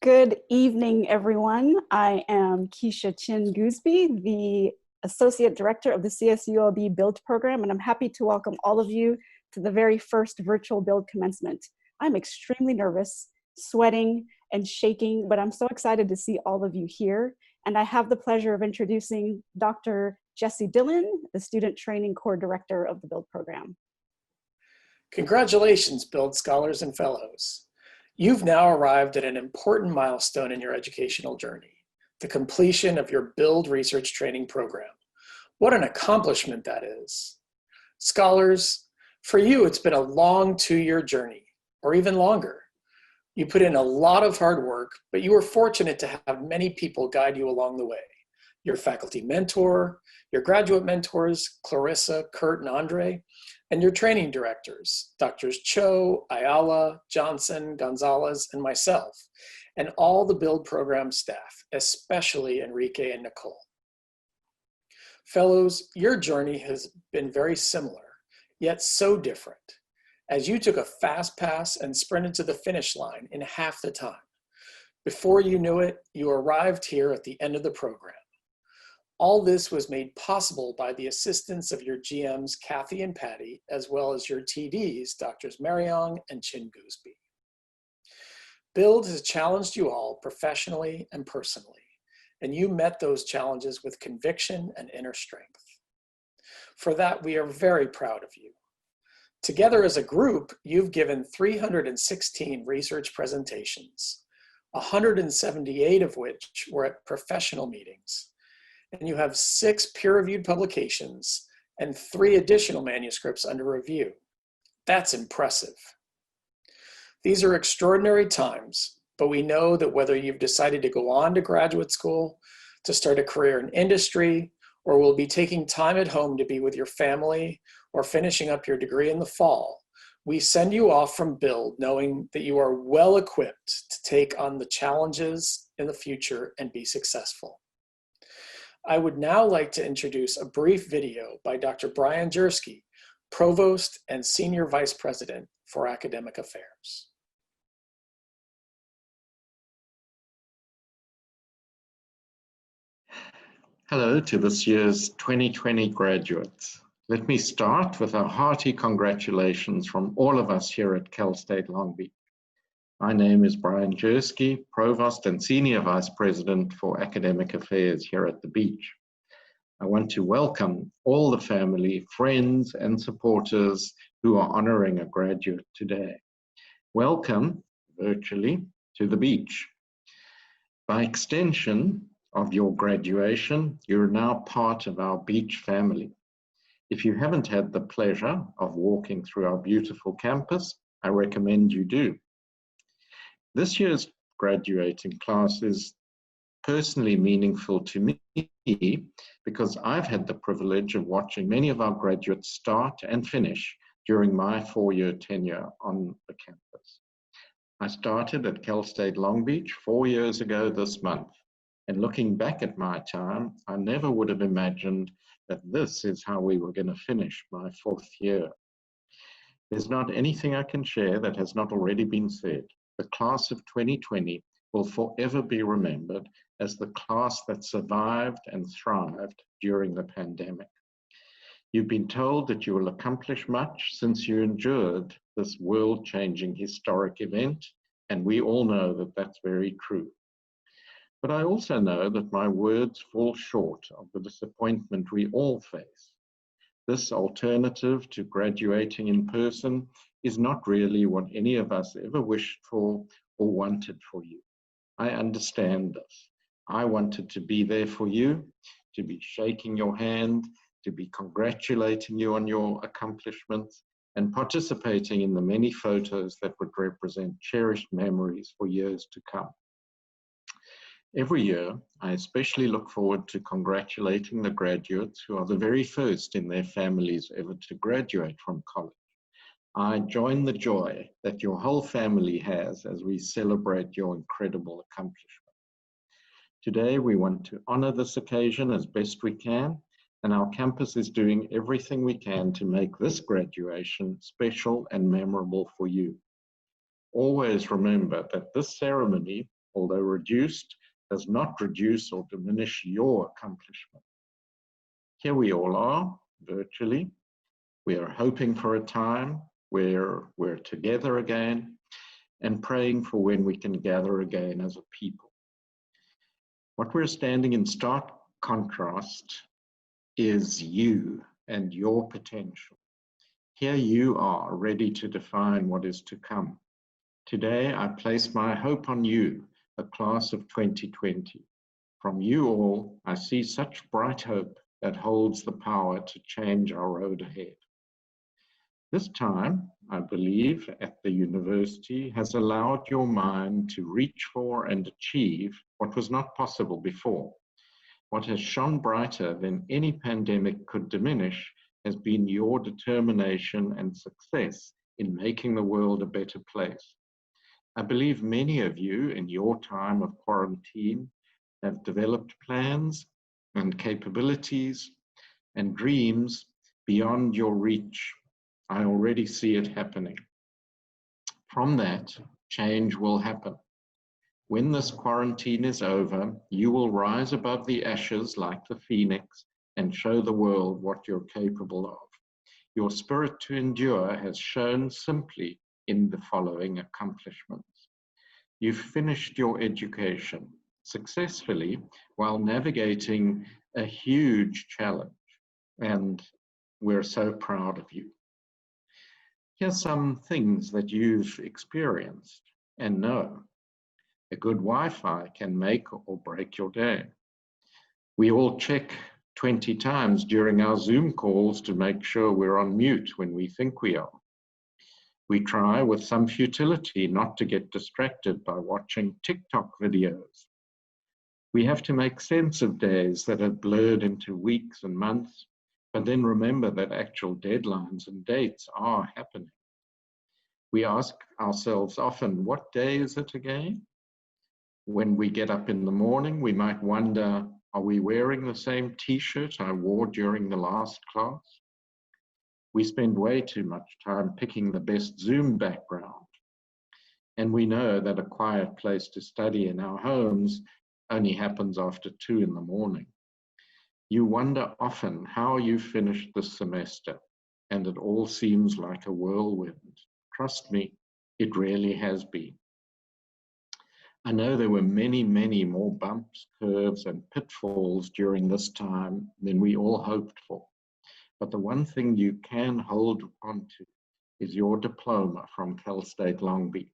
Good evening, everyone. I am Keisha Chin Gooseby, the Associate Director of the CSULB Build Program, and I'm happy to welcome all of you to the very first virtual Build Commencement. I'm extremely nervous, sweating, and shaking, but I'm so excited to see all of you here. And I have the pleasure of introducing Dr. Jesse Dillon, the Student Training Core Director of the Build Program. Congratulations, Build Scholars and Fellows. You've now arrived at an important milestone in your educational journey, the completion of your Build Research Training Program. What an accomplishment that is. Scholars, for you, it's been a long 2-year journey, or even longer. You put in a lot of hard work, but you were fortunate to have many people guide you along the way. Your faculty mentor, your graduate mentors, Clarissa, Kurt, and Andre, and your training directors, Drs. Cho, Ayala, Johnson, Gonzalez, and myself, and all the Build program staff, especially Enrique and Nicole. Fellows, your journey has been very similar, yet so different, as you took a fast pass and sprinted to the finish line in half the time. Before you knew it, you arrived here at the end of the program. All this was made possible by the assistance of your GMs, Kathy and Patty, as well as your TDs, Drs. Mariong and Chin Gooseby. Build has challenged you all professionally and personally, and you met those challenges with conviction and inner strength. For that, we are very proud of you. Together as a group, you've given 316 research presentations, 178 of which were at professional meetings. And you have 6 peer-reviewed publications and 3 additional manuscripts under review. That's impressive. These are extraordinary times, but we know that whether you've decided to go on to graduate school, to start a career in industry, or will be taking time at home to be with your family, or finishing up your degree in the fall, we send you off from Build knowing that you are well equipped to take on the challenges in the future and be successful. I would now like to introduce a brief video by Dr. Brian Jersky, Provost and Senior Vice President for Academic Affairs. Hello to this year's 2020 graduates. Let me start with a hearty congratulations from all of us here at Cal State Long Beach. My name is Brian Jersky, Provost and Senior Vice President for Academic Affairs here at the beach. I want to welcome all the family, friends, and supporters who are honoring a graduate today. Welcome, virtually, to the beach. By extension of your graduation, you're now part of our beach family. If you haven't had the pleasure of walking through our beautiful campus, I recommend you do. This year's graduating class is personally meaningful to me because I've had the privilege of watching many of our graduates start and finish during my 4-year tenure on the campus. I started at Cal State Long Beach 4 years ago this month, and looking back at my time, I never would have imagined that this is how we were going to finish my 4th year. There's not anything I can share that has not already been said. The class of 2020 will forever be remembered as the class that survived and thrived during the pandemic. You've been told that you will accomplish much since you endured this world-changing historic event, and we all know that that's very true. But I also know that my words fall short of the disappointment we all face. This alternative to graduating in person is not really what any of us ever wished for or wanted for you. I understand this. I wanted to be there for you, to be shaking your hand, to be congratulating you on your accomplishments, and participating in the many photos that would represent cherished memories for years to come. Every year, I especially look forward to congratulating the graduates who are the very first in their families ever to graduate from college. I join the joy that your whole family has as we celebrate your incredible accomplishment. Today, we want to honor this occasion as best we can, and our campus is doing everything we can to make this graduation special and memorable for you. Always remember that this ceremony although reduced, does not reduce or diminish your accomplishment. Here we all are, virtually. We are hoping for a time where we're together again and praying for when we can gather again as a people. What we're standing in stark contrast is you and your potential. Here you are, ready to define what is to come. Today, I place my hope on you, the class of 2020. From you all, I see such bright hope that holds the power to change our road ahead. This time, I believe, at the university has allowed your mind to reach for and achieve what was not possible before. What has shone brighter than any pandemic could diminish has been your determination and success in making the world a better place. I believe many of you in your time of quarantine have developed plans and capabilities and dreams beyond your reach. I already see it happening. From that, change will happen. When this quarantine is over, you will rise above the ashes like the phoenix and show the world what you're capable of. Your spirit to endure has shown simply in the following accomplishments. You've finished your education successfully while navigating a huge challenge, and we're so proud of you. Here's some things that you've experienced and know. A good Wi-Fi can make or break your day. We all check 20 times during our Zoom calls to make sure we're on mute when we think we are. We try with some futility not to get distracted by watching TikTok videos. We have to make sense of days that have blurred into weeks and months, but then remember that actual deadlines and dates are happening. We ask ourselves often, what day is it again? When we get up in the morning, we might wonder, are we wearing the same t-shirt I wore during the last class? We spend way too much time picking the best Zoom background. And we know that a quiet place to study in our homes only happens after 2 in the morning. You wonder often how you finished this semester, and it all seems like a whirlwind. Trust me, it really has been. I know there were many, many more bumps, curves, and pitfalls during this time than we all hoped for. But the one thing you can hold on to is your diploma from Cal State Long Beach.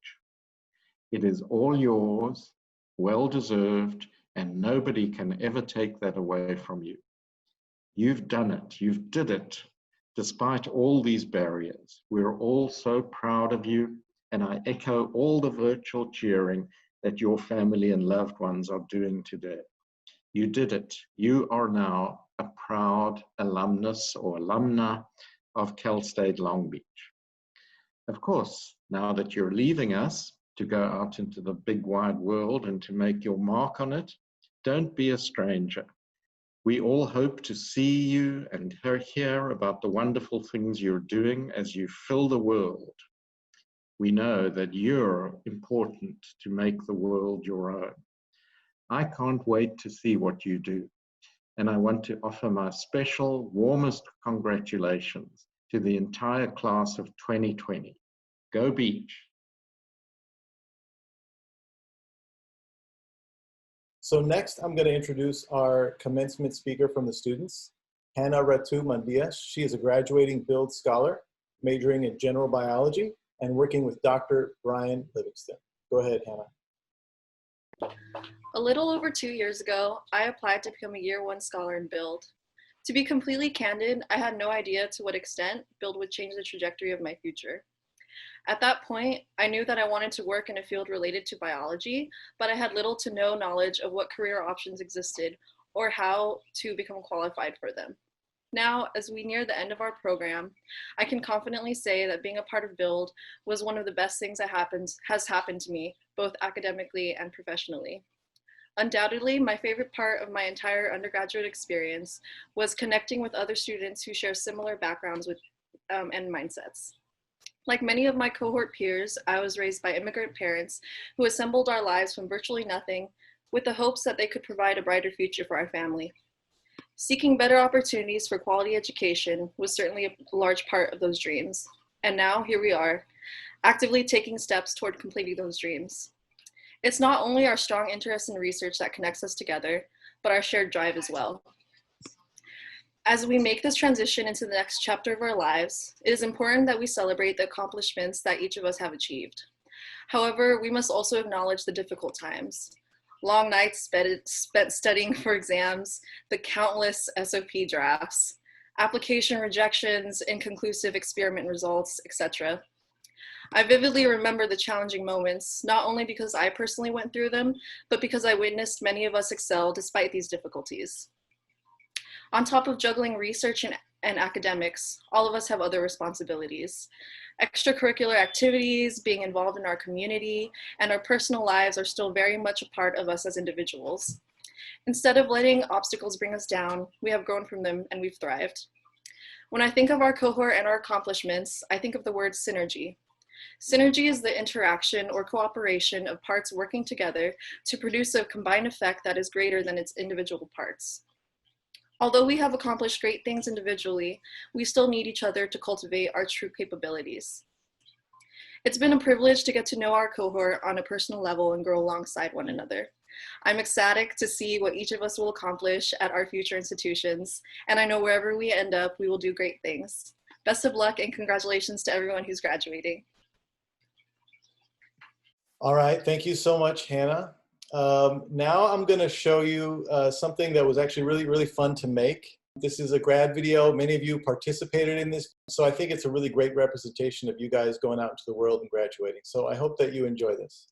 It is all yours, well-deserved, and nobody can ever take that away from you. You've done it, you've did it, despite all these barriers. We're all so proud of you, and I echo all the virtual cheering that your family and loved ones are doing today. You did it. You are now a proud alumnus or alumna of Cal State Long Beach. Of course, now that you're leaving us to go out into the big wide world and to make your mark on it, don't be a stranger. We all hope to see you and hear about the wonderful things you're doing as you fill the world. We know that you're important to make the world your own. I can't wait to see what you do. And I want to offer my special, warmest congratulations to the entire class of 2020. Go Beach. So next, I'm going to introduce our commencement speaker from the students, Hannah Ratu Mandias. She is a graduating Build Scholar, majoring in general biology and working with Dr. Brian Livingston. Go ahead, Hannah. A little over 2 years ago, I applied to become a Year 1 scholar in Build. To be completely candid, I had no idea to what extent Build would change the trajectory of my future. At that point, I knew that I wanted to work in a field related to biology, but I had little to no knowledge of what career options existed or how to become qualified for them. Now, as we near the end of our program, I can confidently say that being a part of Build was one of the best things that has happened to me, both academically and professionally. Undoubtedly, my favorite part of my entire undergraduate experience was connecting with other students who share similar backgrounds and mindsets. Like many of my cohort peers, I was raised by immigrant parents who assembled our lives from virtually nothing with the hopes that they could provide a brighter future for our family. Seeking better opportunities for quality education was certainly a large part of those dreams. And now here we are, actively taking steps toward completing those dreams. It's not only our strong interest in research that connects us together, but our shared drive as well. As we make this transition into the next chapter of our lives, it is important that we celebrate the accomplishments that each of us have achieved. However, we must also acknowledge the difficult times. Long nights spent studying for exams, the countless SOP drafts, application rejections, inconclusive experiment results, etc. I vividly remember the challenging moments, not only because I personally went through them, but because I witnessed many of us excel despite these difficulties. On top of juggling research and academics, all of us have other responsibilities. Extracurricular activities, being involved in our community, and our personal lives are still very much a part of us as individuals. Instead of letting obstacles bring us down, we have grown from them and we've thrived. When I think of our cohort and our accomplishments, I think of the word synergy. Synergy is the interaction or cooperation of parts working together to produce a combined effect that is greater than its individual parts. Although we have accomplished great things individually, we still need each other to cultivate our true capabilities. It's been a privilege to get to know our cohort on a personal level and grow alongside one another. I'm ecstatic to see what each of us will accomplish at our future institutions, and I know wherever we end up, we will do great things. Best of luck and congratulations to everyone who's graduating. All right, thank you so much, Hannah. Now I'm going to show you something that was actually really fun to make. This is a grad video. Many of you participated in this, so I think it's a really great representation of you guys going out into the world and graduating. So I hope that you enjoy this.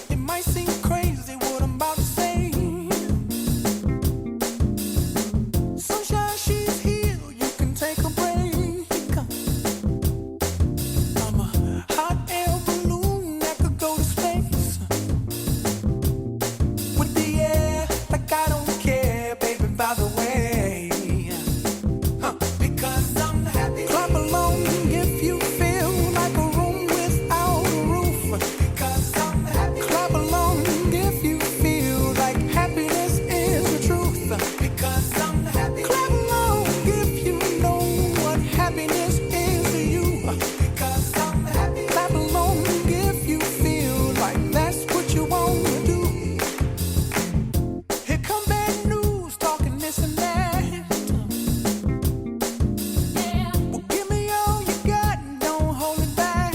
It might seem crazy what I'm about to say. Sunshine, she's here, you can take a break. I'm a hot air balloon that could go to space. With the air, like I don't care, baby, by the way. Because I'm happy. Clap along if you feel like a room without a roof. Because I'm happy. Clap along if you feel like happiness is the truth. Because I'm happy. Clap along if you know what happiness is to you. Because I'm happy. Clap along if you feel like that's what you want to do. Here come bad news, talking this and that. Well, give me all you got and don't hold it back.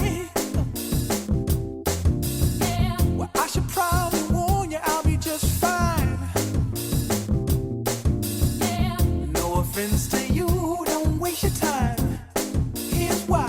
Well, I should probably warn you, I'll be just fine. No offense to you, don't waste your time. Here's why.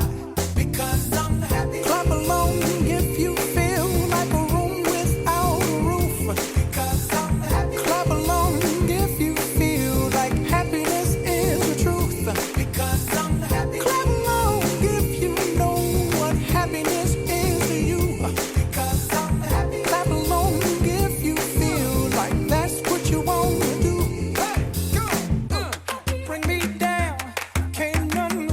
Because I'm happy. Clap along if you feel like a room without a roof. Because I'm happy. Clap along if you feel like happiness is the truth. Because I'm happy. Clap along if you know what happiness is to you. Because I'm happy. Clap along if you feel like that's what you want to do. Hey, go. Bring me down, can't none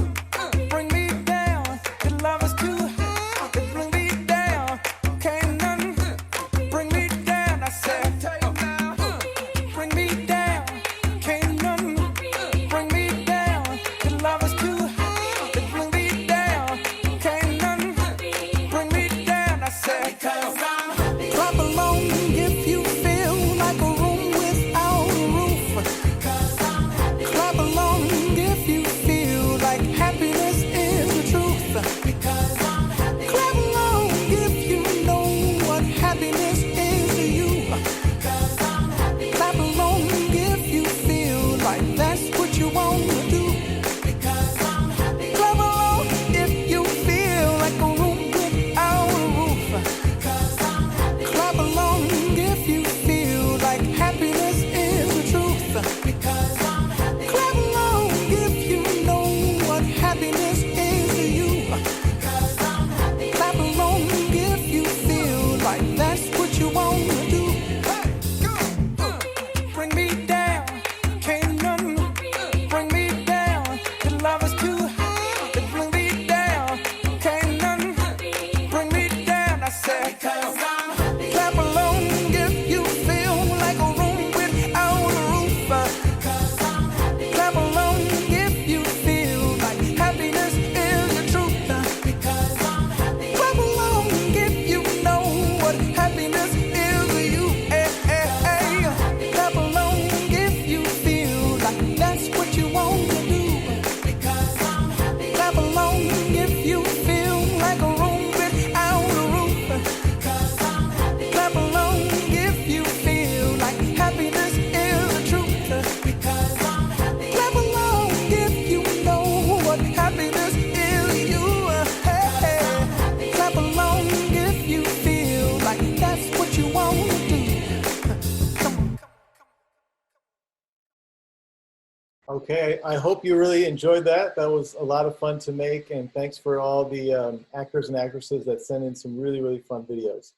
Okay, I hope you really enjoyed that. That was a lot of fun to make, and thanks for all the actors and actresses that sent in some really, really fun videos.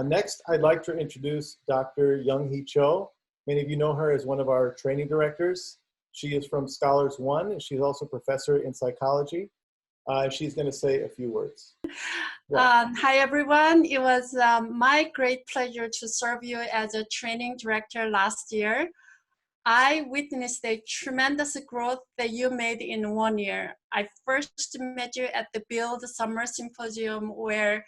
Next, I'd like to introduce Dr. Young-Hee Cho. Many of you know her as one of our training directors. She is from Scholars One, and she's also a professor in psychology. She's going to say a few words. Hi, everyone. It was my great pleasure to serve you as a training director last year. I witnessed the tremendous growth that you made in 1 year. I first met you at the Build Summer Symposium where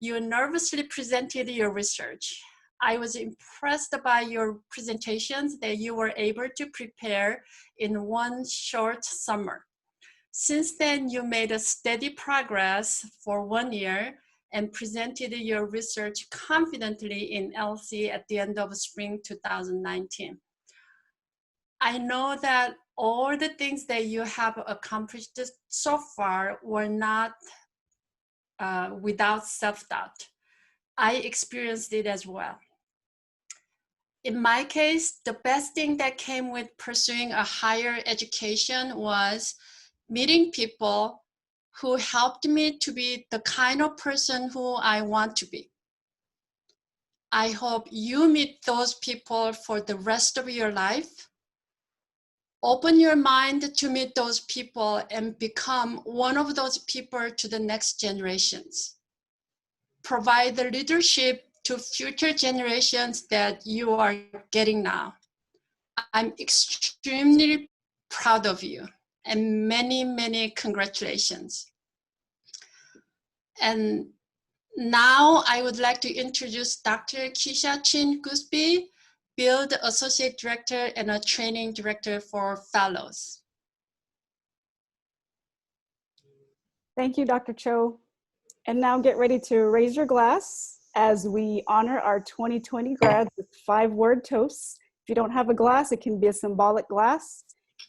you nervously presented your research. I was impressed by your presentations that you were able to prepare in one short summer. Since then, you made a steady progress for 1 year and presented your research confidently in LC at the end of spring 2019. I know that all the things that you have accomplished so far were not without self-doubt. I experienced it as well. In my case, the best thing that came with pursuing a higher education was meeting people who helped me to be the kind of person who I want to be. I hope you meet those people for the rest of your life. Open your mind to meet those people and become one of those people to the next generations. Provide the leadership to future generations that you are getting now. I'm extremely proud of you and many, many congratulations. And now I would like to introduce Dr. Keisha Chin Gooseby, Build Associate Director and a Training Director for Fellows. Thank you, Dr. Cho. And now get ready to raise your glass as we honor our 2020 grads with 5-word toasts. If you don't have a glass, it can be a symbolic glass.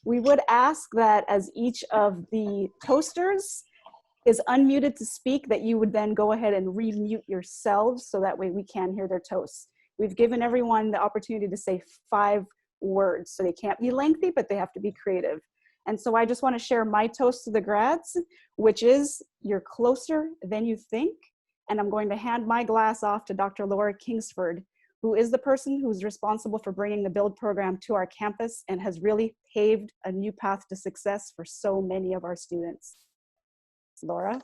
We would ask that as each of the toasters is unmuted to speak, that you would then go ahead and remute yourselves so that way we can hear their toasts. We've given everyone the opportunity to say 5 words, so they can't be lengthy, but they have to be creative. And so I just want to share my toast to the grads, which is, you're closer than you think. And I'm going to hand my glass off to Dr. Laura Kingsford, who is the person who's responsible for bringing the BUILD program to our campus and has really paved a new path to success for so many of our students. Laura?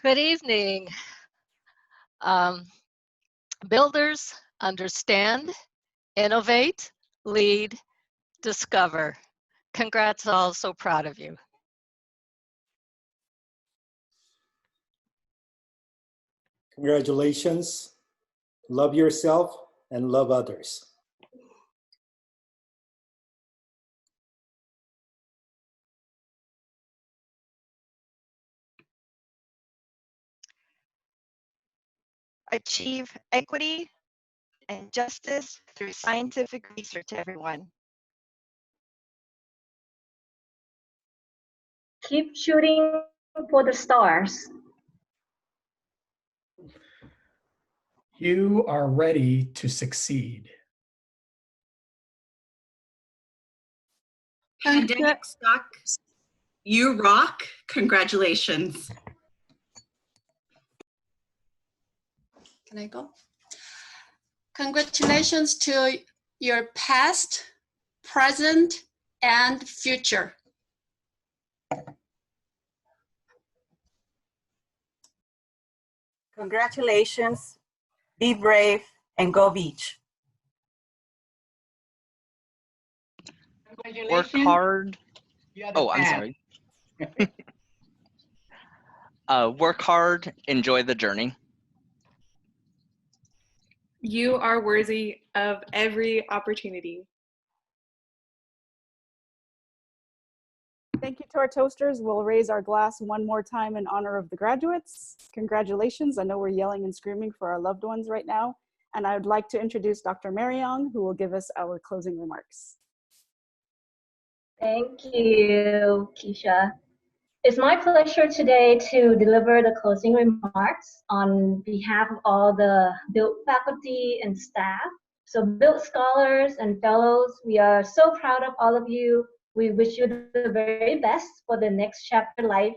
Good evening. Builders understand, innovate, lead, discover. Congrats all, so proud of you. Congratulations. Love yourself and love others. Achieve equity and justice through scientific research, everyone. Keep shooting for the stars. You are ready to succeed. Pandemic stuck. You rock. Congratulations. Can I go? Congratulations to your past, present, and future. Congratulations, be brave, and go Beach. Work hard. Oh, I'm sorry. Work hard, enjoy the journey. You are worthy of every opportunity. Thank you to our toasters. We'll raise our glass one more time in honor of the graduates. Congratulations. I know we're yelling and screaming for our loved ones right now. And I would like to introduce Dr. Mariong, who will give us our closing remarks. Thank you, Keisha. It's my pleasure today to deliver the closing remarks on behalf of all the BUILD faculty and staff, So Build Scholars and Fellows, we are so proud of all of you. We wish you the very best for the next chapter life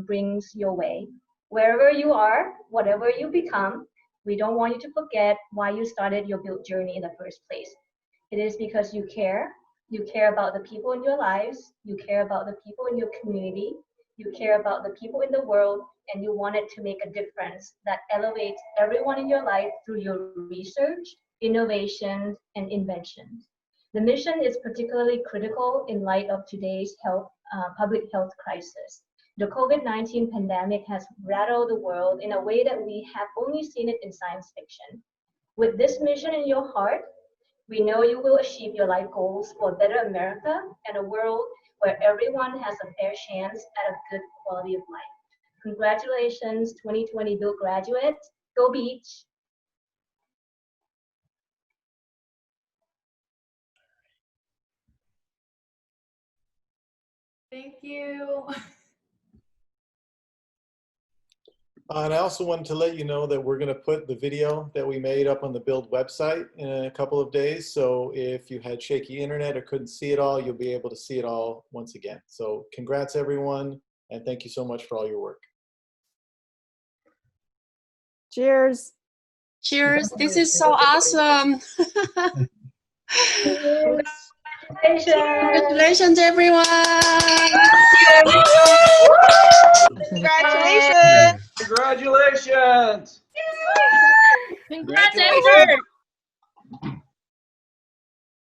brings your way. Wherever you are, whatever you become, we don't want you to forget why you started your Build journey in the first place. It is because you care about the people in your lives, you care about the people in your community, you care about the people in the world, and you wanted to make a difference that elevates everyone in your life through your research, innovations, and inventions. The mission is particularly critical in light of today's public health crisis. The COVID-19 pandemic has rattled the world in a way that we have only seen it in science fiction. With this mission in your heart, we know you will achieve your life goals for a better America and a world where everyone has a fair chance at a good quality of life. Congratulations, 2020 Build graduates. Go Beach! Thank you. And I also wanted to let you know that we're going to put the video that we made up on the Build website in a couple of days. So if you had shaky internet or couldn't see it all, you'll be able to see it all once again. So congrats, everyone, and thank you so much for all your work. Cheers. Cheers. This is so awesome. Congratulations, everyone. Congratulations. Congratulations. Congrats, Edward.